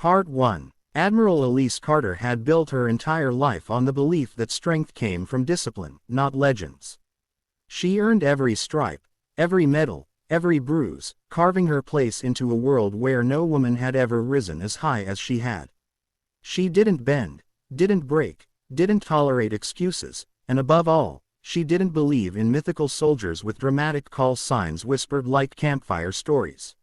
Part 1. Admiral Elise Carter had built her entire life on the belief that strength came from discipline, not legends. She earned every stripe, every medal, every bruise, carving her place into a world where no woman had ever risen as high as she had. She didn't bend, didn't break, didn't tolerate excuses, and above all, she didn't believe in mythical soldiers with dramatic call signs whispered like campfire stories.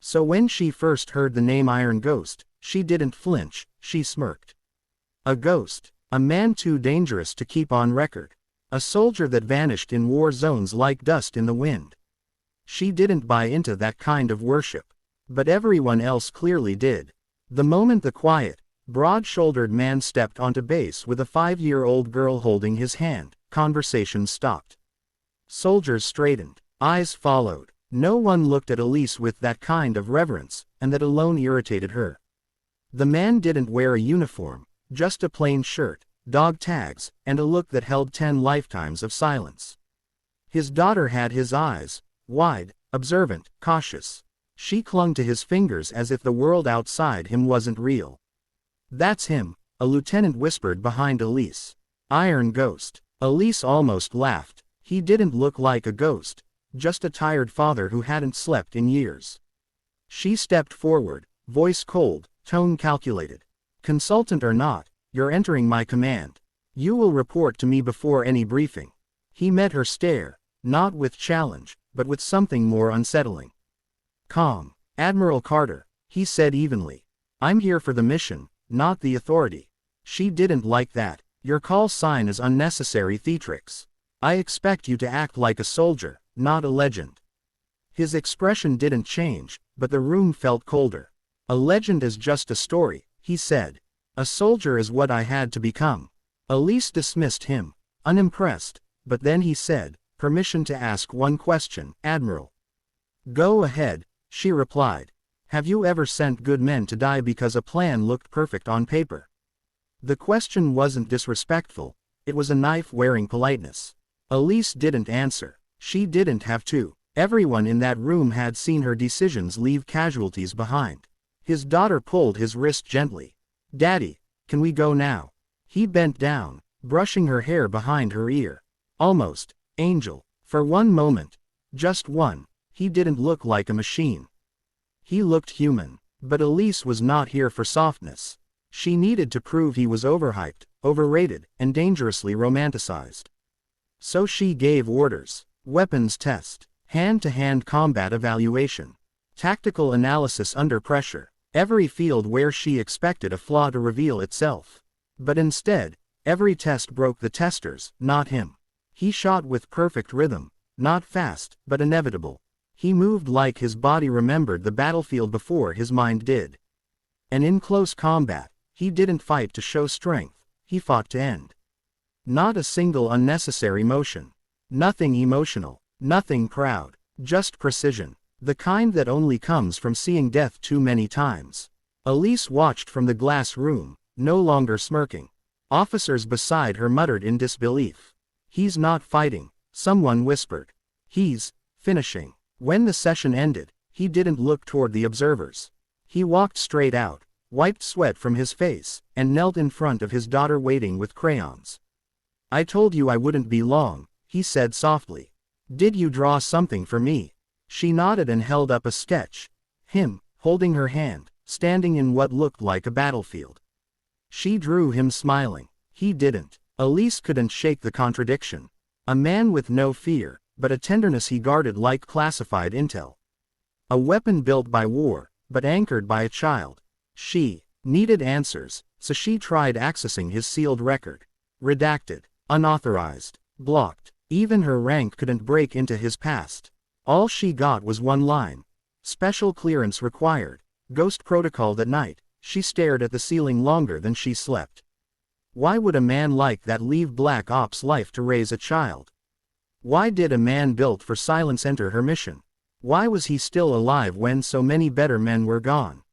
So when she first heard the name Iron Ghost, she didn't flinch, she smirked. A ghost, a man too dangerous to keep on record, a soldier that vanished in war zones like dust in the wind. She didn't buy into that kind of worship, but everyone else clearly did. The moment the quiet, broad-shouldered man stepped onto base with a 5-year-old girl holding his hand, conversation stopped. Soldiers straightened, eyes followed. No one looked at Elise with that kind of reverence, and that alone irritated her. The man didn't wear a uniform, just a plain shirt, dog tags, and a look that held 10 lifetimes of silence. His daughter had his eyes, wide, observant, cautious. She clung to his fingers as if the world outside him wasn't real. "That's him," a lieutenant whispered behind Elise. "Iron Ghost." Elise almost laughed. He didn't look like a ghost, just a tired father who hadn't slept in years. She stepped forward, voice cold, tone calculated. "Consultant or not, you're entering my command. You will report to me before any briefing." He met her stare, not with challenge, but with something more unsettling. "Calm, Admiral Carter," he said evenly. "I'm here for the mission, not the authority." She didn't like that. "Your call sign is unnecessary theatrics. I expect you to act like a soldier, not a legend." His expression didn't change, but the room felt colder. "A legend is just a story," he said. "A soldier is what I had to become." Elise dismissed him, unimpressed, but then he said, "Permission to ask one question, Admiral." "Go ahead," she replied. "Have you ever sent good men to die because a plan looked perfect on paper?" The question wasn't disrespectful, it was a knife-wearing politeness. Elise didn't answer. She didn't have to. Everyone in that room had seen her decisions leave casualties behind. His daughter pulled his wrist gently. "Daddy, can we go now?" He bent down, brushing her hair behind her ear. Almost, angel. For one moment, just one, he didn't look like a machine. He looked human. But Elise was not here for softness. She needed to prove he was overhyped, overrated, and dangerously romanticized. So she gave orders. Weapons test. Hand-to-hand combat evaluation. Tactical analysis under pressure. Every field where she expected a flaw to reveal itself. But instead, every test broke the testers, not him. He shot with perfect rhythm, not fast, but inevitable. He moved like his body remembered the battlefield before his mind did. And in close combat, he didn't fight to show strength, he fought to end. Not a single unnecessary motion. Nothing emotional, nothing proud, just precision. The kind that only comes from seeing death too many times. Elise watched from the glass room, no longer smirking. Officers beside her muttered in disbelief. "He's not fighting," someone whispered. "He's finishing." When the session ended, he didn't look toward the observers. He walked straight out, wiped sweat from his face, and knelt in front of his daughter waiting with crayons. "I told you I wouldn't be long," he said softly. "Did you draw something for me?" She nodded and held up a sketch. Him, holding her hand, standing in what looked like a battlefield. She drew him smiling. He didn't. Elise couldn't shake the contradiction. A man with no fear, but a tenderness he guarded like classified intel. A weapon built by war, but anchored by a child. She needed answers, so she tried accessing his sealed record. Redacted, unauthorized, blocked. Even her rank couldn't break into his past. All she got was one line. "Special clearance required. Ghost protocol." That night, she stared at the ceiling longer than she slept. Why would a man like that leave Black Ops life to raise a child? Why did a man built for silence enter her mission? Why was he still alive when so many better men were gone?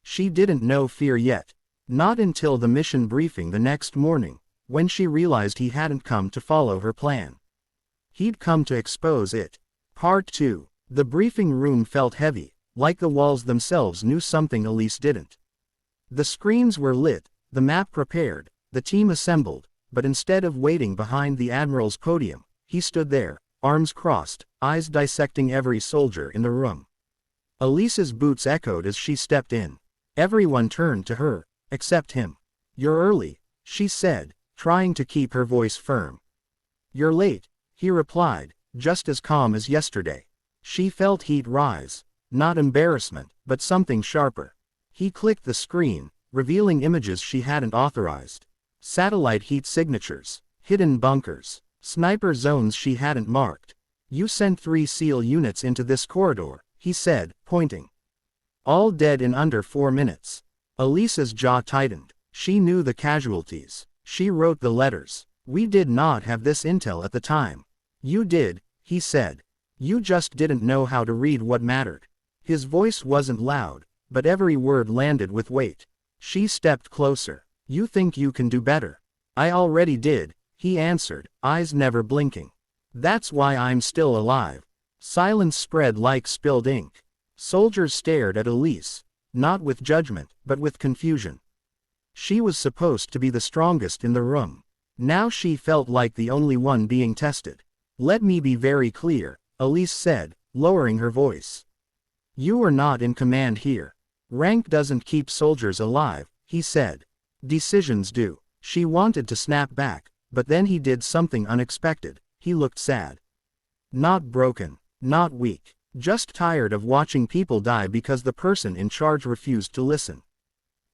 She didn't know fear yet. Not until the mission briefing the next morning, when she realized he hadn't come to follow her plan. He'd come to expose it. Part 2. The briefing room felt heavy, like the walls themselves knew something Elise didn't. The screens were lit, the map prepared, the team assembled, but instead of waiting behind the Admiral's podium, he stood there, arms crossed, eyes dissecting every soldier in the room. Elise's boots echoed as she stepped in. Everyone turned to her, except him. "You're early," she said, trying to keep her voice firm. "You're late," he replied, just as calm as yesterday. She felt heat rise, not embarrassment, but something sharper. He clicked the screen, revealing images she hadn't authorized. Satellite heat signatures, hidden bunkers, sniper zones she hadn't marked. "You sent 3 SEAL units into this corridor," he said, pointing. "All dead in under 4 minutes. Elise's jaw tightened. She knew the casualties. She wrote the letters. "We did not have this intel at the time." "You did," he said. "You just didn't know how to read what mattered." His voice wasn't loud, but every word landed with weight. She stepped closer. "You think you can do better?" "I already did," he answered, eyes never blinking. "That's why I'm still alive." Silence spread like spilled ink. Soldiers stared at Elise, not with judgment, but with confusion. She was supposed to be the strongest in the room. Now she felt like the only one being tested. "Let me be very clear," Elise said, lowering her voice. "You are not in command here. Rank doesn't keep soldiers alive," he said. "Decisions do." She wanted to snap back, but then he did something unexpected. He looked sad. Not broken, not weak, just tired of watching people die because the person in charge refused to listen.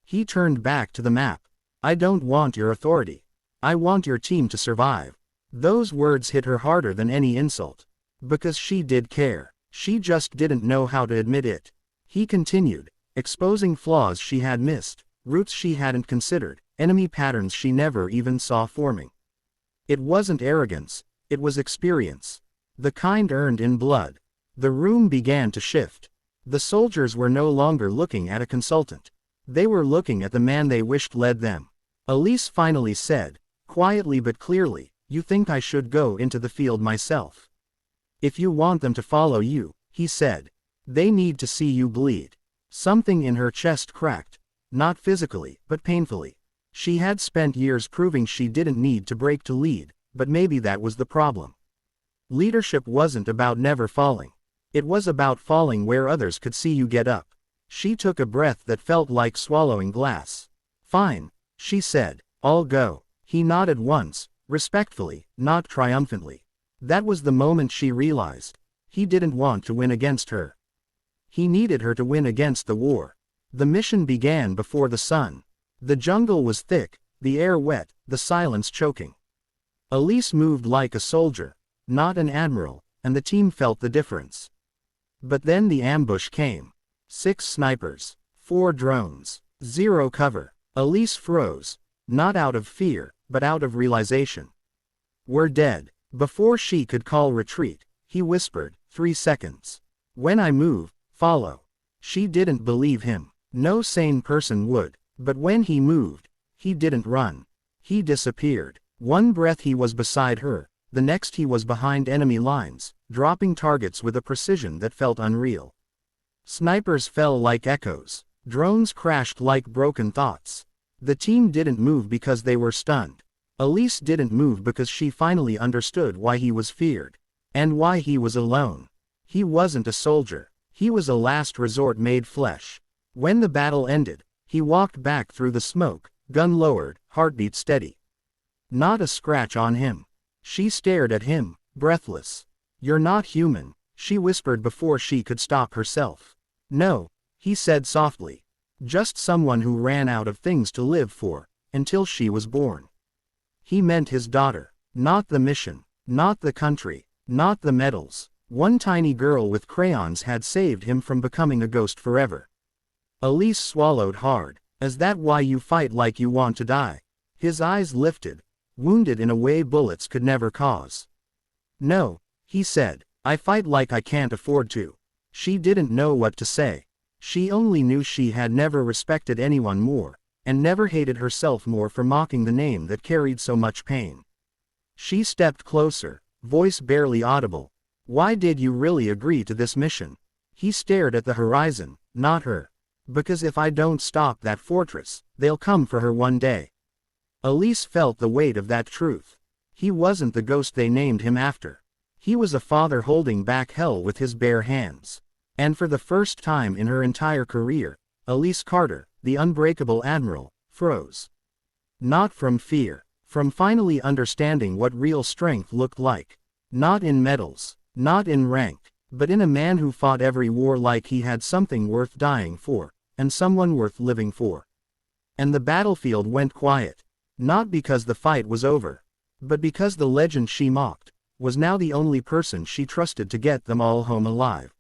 He turned back to the map. "I don't want your authority. I want your team to survive." Those words hit her harder than any insult. Because she did care. She just didn't know how to admit it. He continued, exposing flaws she had missed, routes she hadn't considered, enemy patterns she never even saw forming. It wasn't arrogance, it was experience. The kind earned in blood. The room began to shift. The soldiers were no longer looking at a consultant. They were looking at the man they wished led them. Elise finally said, quietly but clearly, "You think I should go into the field myself?" "If you want them to follow you," he said. "They need to see you bleed." Something in her chest cracked. Not physically, but painfully. She had spent years proving she didn't need to break to lead, but maybe that was the problem. Leadership wasn't about never falling. It was about falling where others could see you get up. She took a breath that felt like swallowing glass. "Fine," she said, "I'll go." He nodded once, respectfully, not triumphantly. That was the moment she realized. He didn't want to win against her. He needed her to win against the war. The mission began before the sun. The jungle was thick, the air wet, the silence choking. Elise moved like a soldier, not an admiral, and the team felt the difference. But then the ambush came. 6 snipers, 4 drones, 0 cover. Elise froze, not out of fear, but out of realization. "We're dead." Before she could call retreat, he whispered, 3 seconds. "When I move, follow." She didn't believe him. No sane person would. But when he moved, he didn't run. He disappeared. One breath he was beside her, the next he was behind enemy lines, dropping targets with a precision that felt unreal. Snipers fell like echoes. Drones crashed like broken thoughts. The team didn't move because they were stunned. Elise didn't move because she finally understood why he was feared. And why he was alone. He wasn't a soldier. He was a last resort made flesh. When the battle ended, he walked back through the smoke, gun lowered, heartbeat steady. Not a scratch on him. She stared at him, breathless. "You're not human," she whispered before she could stop herself. "No," he said softly. "Just someone who ran out of things to live for, until she was born." He meant his daughter. Not the mission. Not the country. Not the medals. One tiny girl with crayons had saved him from becoming a ghost forever. Elise swallowed hard. "Is that why you fight like you want to die?" His eyes lifted, wounded in a way bullets could never cause. "No," he said, "I fight like I can't afford to." She didn't know what to say. She only knew she had never respected anyone more, and never hated herself more for mocking the name that carried so much pain. She stepped closer, voice barely audible. "Why did you really agree to this mission?" He stared at the horizon, not her. Because if I don't stop that fortress, they'll come for her one day. Elise felt the weight of that truth. He wasn't the ghost they named him after. He was a father holding back hell with his bare hands. And for the first time in her entire career, Elise Carter, the unbreakable Admiral, froze. Not from fear. From finally understanding what real strength looked like. Not in medals. Not in rank. But in a man who fought every war like he had something worth dying for, and someone worth living for. And the battlefield went quiet. Not because the fight was over. But because the legend she mocked was now the only person she trusted to get them all home alive.